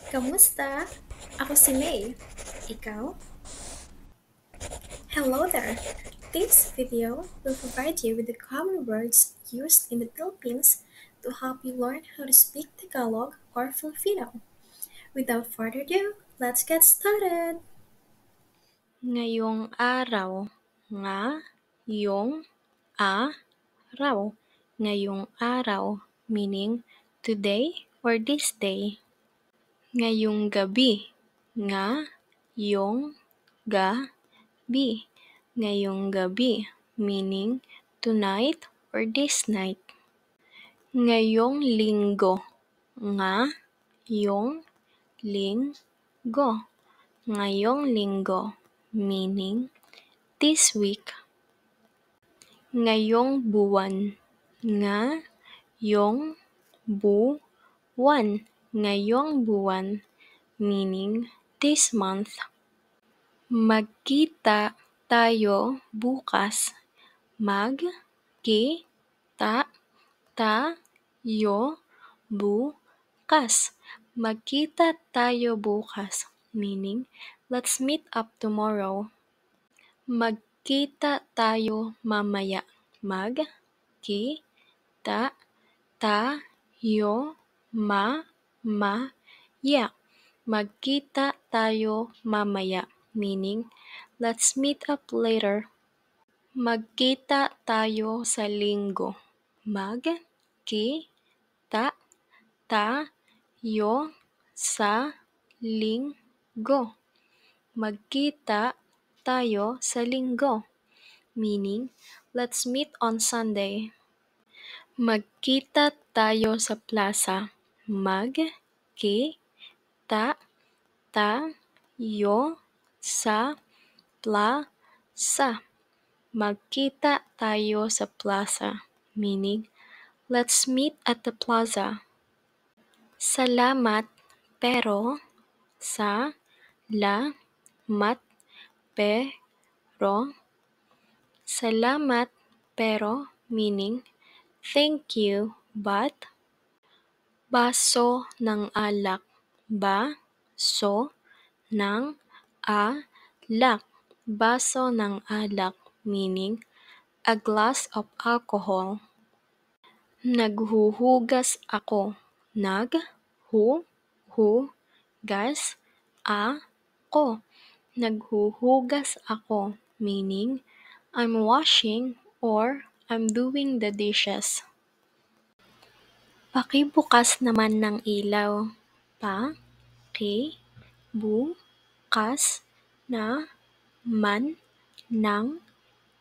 Kamusta? Ako si May. Ikaw? Hello there! This video will provide you with the common words used in the Philippines to help you learn how to speak Tagalog or Filipino. Without further ado, let's get started! Ngayong araw, ngayong araw, ngayong araw, meaning today or this day. Ngayong gabi, ngayong gabi, ngayong gabi, meaning tonight or this night. Ngayong linggo, ngayong linggo, ngayong linggo, meaning this week. Ngayong buwan, ngayong buwan, ngayong buwan, meaning this month. Magkita tayo bukas. Magkita tayo bukas. Magkita tayo bukas, meaning let's meet up tomorrow. Magkita tayo mamaya. Magkita tayo mamaya. Magkita tayo mamaya, meaning let's meet up later. Magkita tayo sa linggo. Magkita tayo sa linggo. Magkita tayo sa linggo, meaning let's meet on Sunday. Magkita tayo sa plaza. Magkita tayo sa plaza. Magkita tayo sa plaza, meaning let's meet at the plaza. Salamat pero salamat pero salamat pero meaning thank you but baso ng alak, baso ng alak, baso ng alak, meaning a glass of alcohol. Naghuhugas ako. Naghuhugas ako. Naghuhugas ako, meaning I'm washing or I'm doing the dishes. Pakibukas naman ng ilaw. Bukas naman ng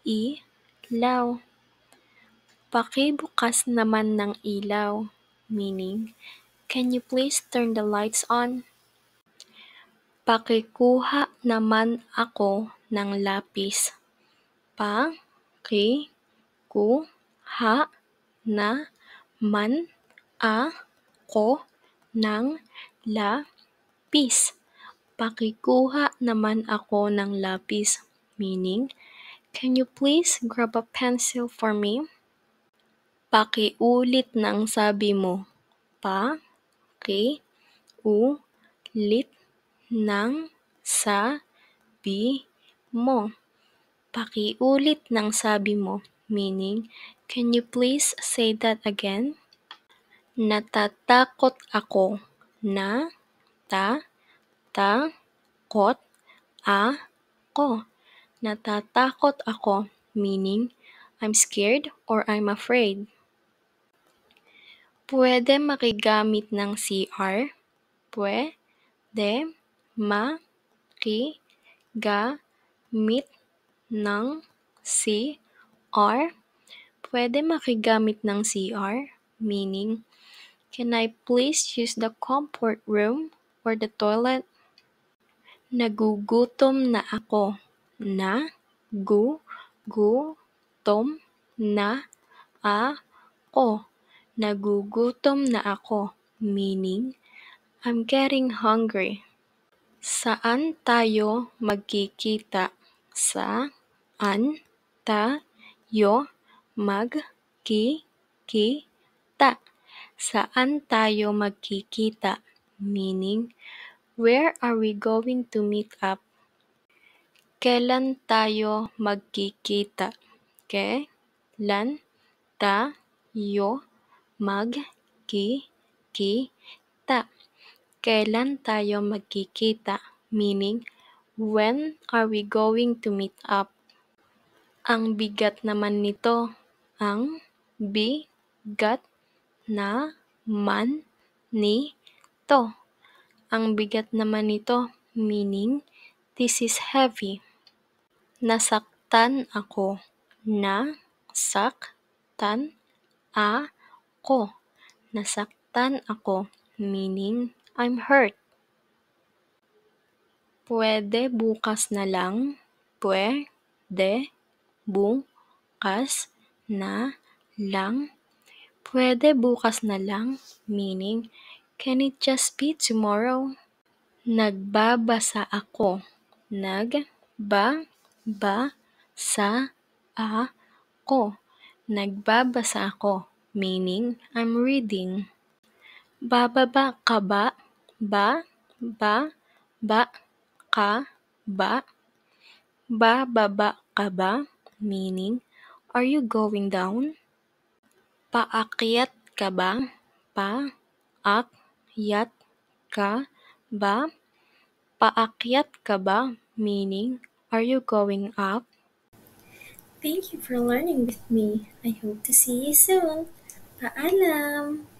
ilaw. Pakibukas naman ng ilaw, meaning can you please turn the lights on? Pakikuha naman ako ng lapis. Pakikuha naman ako ng lapis. Pakikuha naman ako ng lapis, meaning can you please grab a pencil for me? Pakiulit ng sabi mo. Pakiulit ng sabi mo. Pakiulit ng sabi mo, meaning can you please say that again? Natatakot ako. Natatakot ako. Natatakot ako, meaning I'm scared or I'm afraid. Pwede makigamit ng CR? Pwede makigamit ng CR? Pwede makigamit ng CR? Meaning, can I please use the comfort room or the toilet? Nagugutom na ako. Nagugutom na ako. Nagugutom na ako, meaning I'm getting hungry. Saan tayo magkikita? Saan tayo magkikita? Saan tayo magkikita? meaning where are we going to meet up? Kailan tayo magkikita? Kailan tayo magkikita? Kailan tayo magkikita? Meaning, when are we going to meet up? Ang bigat naman nito. Ang bigat naman nito. Ang bigat naman nito, meaning this is heavy. Nasaktan ako. Nasaktan ako. Nasaktan ako, meaning I'm hurt. Pwede bukas na lang. Pwede bukas na lang. Pwede bukas na lang, meaning can it just be tomorrow? Nagbabasa ako. Nagbabasa ako. Nagbabasa ako, meaning I'm reading. Bababa ka ba? Ba ka ba? Bababa ka ba? Meaning, are you going down? Paakyat ka ba? Paakyat ka ba? Paakyat ka ba? Meaning, are you going up? Thank you for learning with me. I hope to see you soon. Paalam!